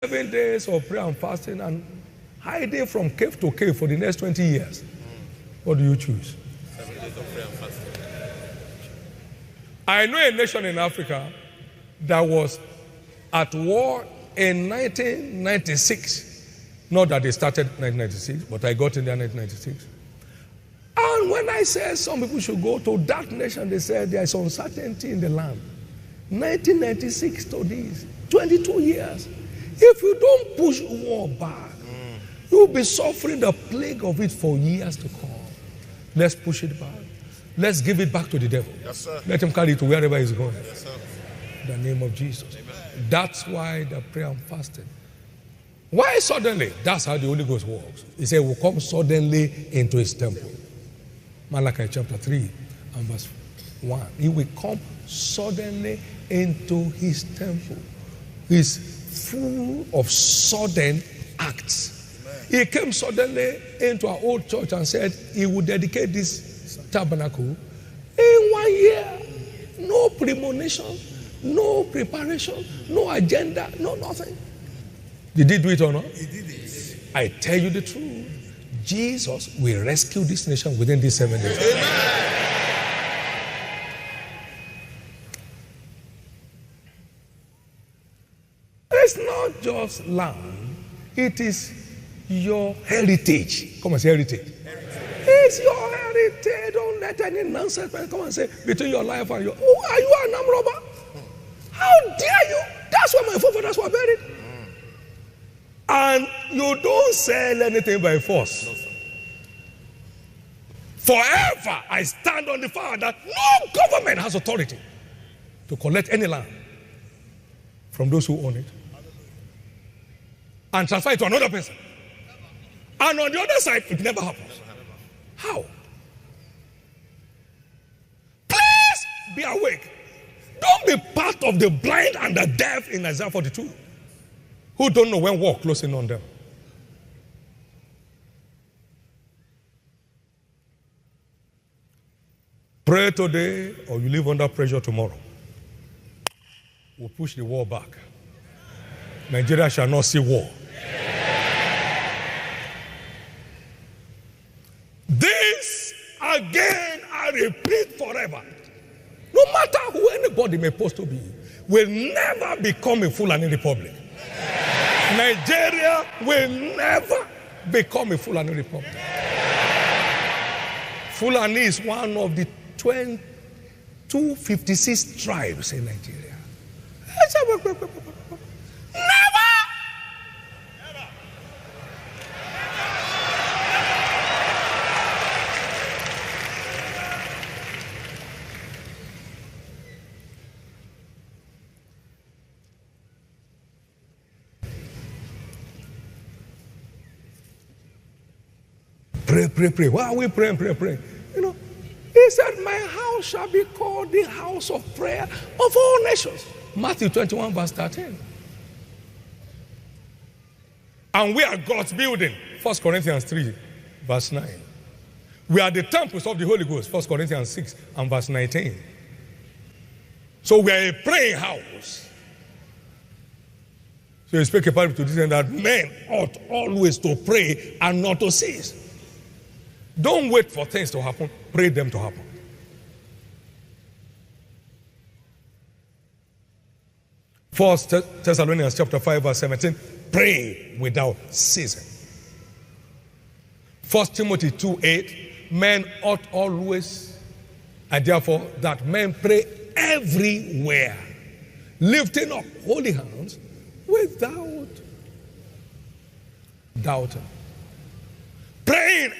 7 days of prayer and fasting and hiding from cave to cave for the next 20 years. What do you choose? 7 days of prayer and fasting. I know a nation in Africa that was at war in 1996. Not that they started 1996, but I got in there in 1996. And when I said some people should go to that nation, they said there is uncertainty in the land. 1996 to this, 22 years. If you don't push war back, you'll be suffering the plague of it for years to come. Let's push it back. Let's give it back to the devil. Yes, sir. Let him carry it to wherever he's going. Yes, sir. In the name of Jesus. Amen. That's why the prayer and fasting. Why suddenly? That's how the Holy Ghost works. He said, will come suddenly into his temple. Malachi chapter 3 and verse 1. He will come suddenly into his temple. He's full of sudden acts. Amen. He came suddenly into our old church and said he would dedicate this tabernacle in 1 year. No premonition, no preparation, no agenda, no nothing. Did he do it or not? He did it. I tell you the truth. Jesus will rescue this nation within these 7 days. Amen. It's not just land, it is your heritage. Come and say heritage. It's your heritage. Don't let any nonsense come and say between your life and your. Oh, are you an armed robber? How dare you? That's where my forefathers were buried. And you don't sell anything by force. No, sir. Forever, I stand on the fact that no government has authority to collect any land from those who own it and transfer it to another person. And on the other side, it never happens. How? Please be awake. Don't be part of the blind and the deaf in Isaiah 42 who don't know when war closing on them. Pray today or you live under pressure tomorrow. We'll push the war back. Nigeria shall not see war. This again, I repeat forever. No matter who anybody may post to be, will never become a Fulani republic. Nigeria will never become a Fulani republic. Fulani is one of the 256 tribes in Nigeria. Never! Pray, pray, pray. Why are we praying, pray, pray? You know, he said, my house shall be called the house of prayer of all nations. Matthew 21 verse 13. And we are God's building. 1 Corinthians 3 verse 9. We are the temples of the Holy Ghost. 1 Corinthians 6 and verse 19. So we are a praying house. So you speak a parable to this end that men ought always to pray and not to cease. Don't wait for things to happen. Pray them to happen. First Thessalonians chapter 5 verse 17. Pray without ceasing. 1 Timothy 2:8. Men ought always, and therefore that men pray everywhere, lifting up holy hands without doubting. Praying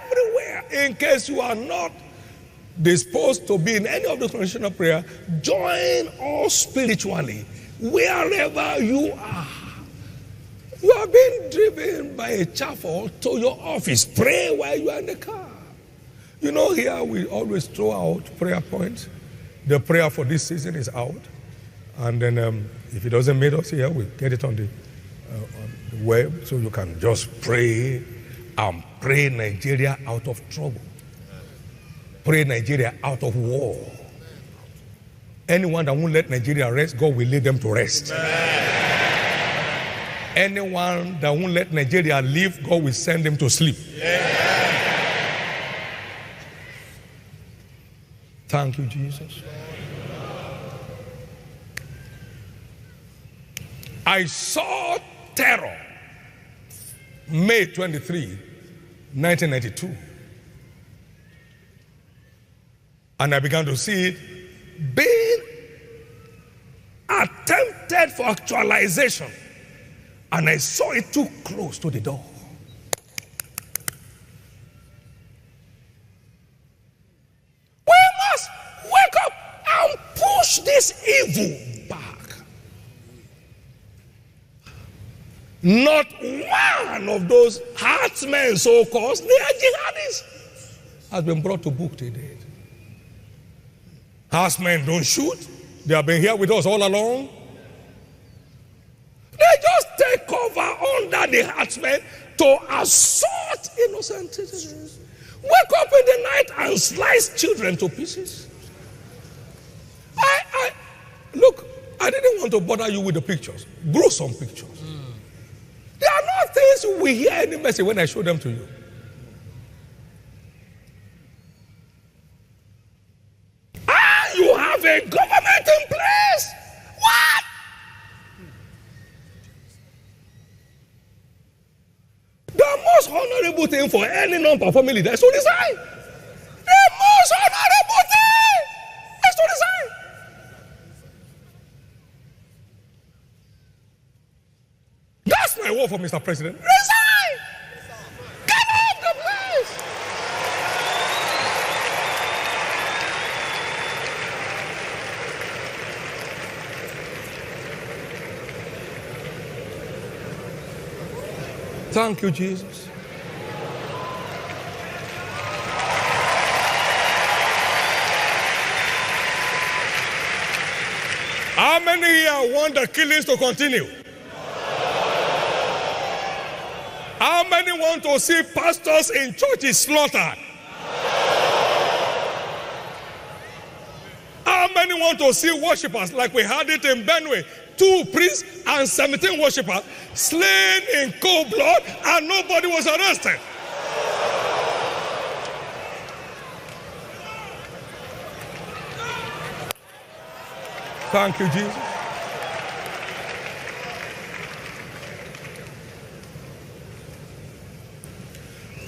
everywhere. In case you are not disposed to be in any of the conditional prayer, join us spiritually wherever you are. You are being driven by a chauffeur to your office. Pray while you are in the car. You know, here we always throw out prayer points. The prayer for this season is out. And then if it doesn't meet us here, we get it on the web so you can just pray and pray Nigeria out of trouble. Pray Nigeria out of war. Anyone that won't let Nigeria rest, God will lead them to rest. Anyone that won't let Nigeria live, God will send him to sleep. Thank you, Jesus. I saw terror May 23, 1992. And I began to see it being attempted for actualization. And I saw it too close to the door. We must wake up and push this evil back. Not one of those herdsmen, so-called, they are jihadis, has been brought to book today. Herdsmen don't shoot. They have been here with us all along. They just take cover under the herdsmen to assault innocent citizens. Wake up in the night and slice children to pieces. Look, I didn't want to bother you with the pictures. Gruesome pictures. There are not things we hear any message when I show them to you. You have a government in place? What? The most honorable thing for any non-performing leader is to resign. The most honorable thing is to resign. That's my word for Mr. President. Resign! Get off the place! Thank you, Jesus. How many here want the killings to continue? How many want to see pastors in churches slaughtered? How many want to see worshippers like we had it in Benue? 2 priests and 17 worshippers slain in cold blood and nobody was arrested. Thank you, Jesus.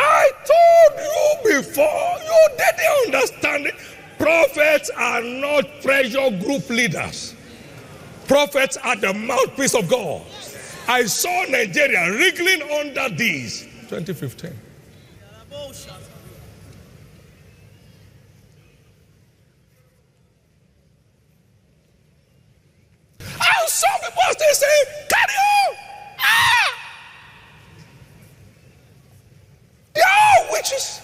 I told you before, you didn't understand it. Prophets are not pressure group leaders. Prophets are the mouthpiece of God. I saw Nigeria wriggling under these. 2015. I saw people still saying, carry on! They are all witches.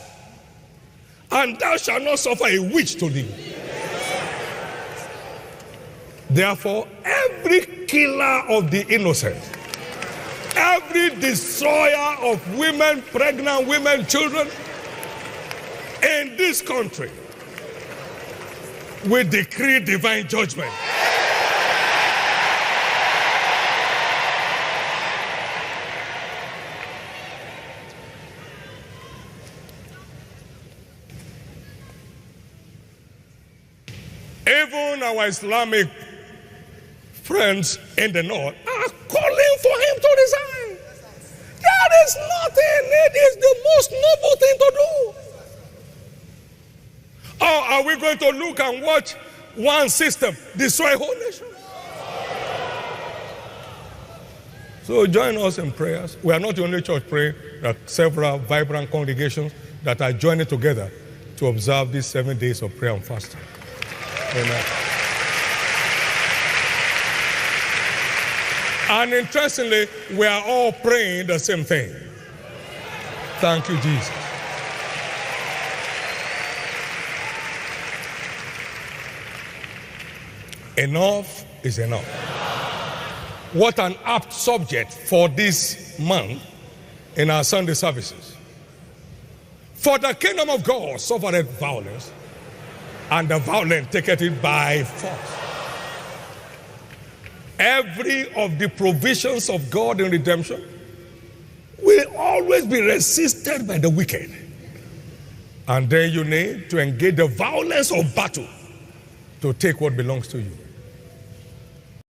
And thou shalt not suffer a witch to live. Therefore, every killer of the innocent, every destroyer of women, pregnant women, children in this country, we decree divine judgment. Even our Islamic friends in the north are calling for him to resign. That is nothing. It is the most noble thing to do. Or are we going to look and watch one system destroy a whole nation? So join us in prayers. We are not the only church praying. There are several vibrant congregations that are joining together to observe these 7 days of prayer and fasting. Amen. And interestingly, we are all praying the same thing. Thank you, Jesus. Enough is enough. What an apt subject for this month in our Sunday services. For the kingdom of God suffereth violence, and the violent taketh it by force. Every of the provisions of God in redemption will always be resisted by the wicked. And then you need to engage the violence of battle to take what belongs to you.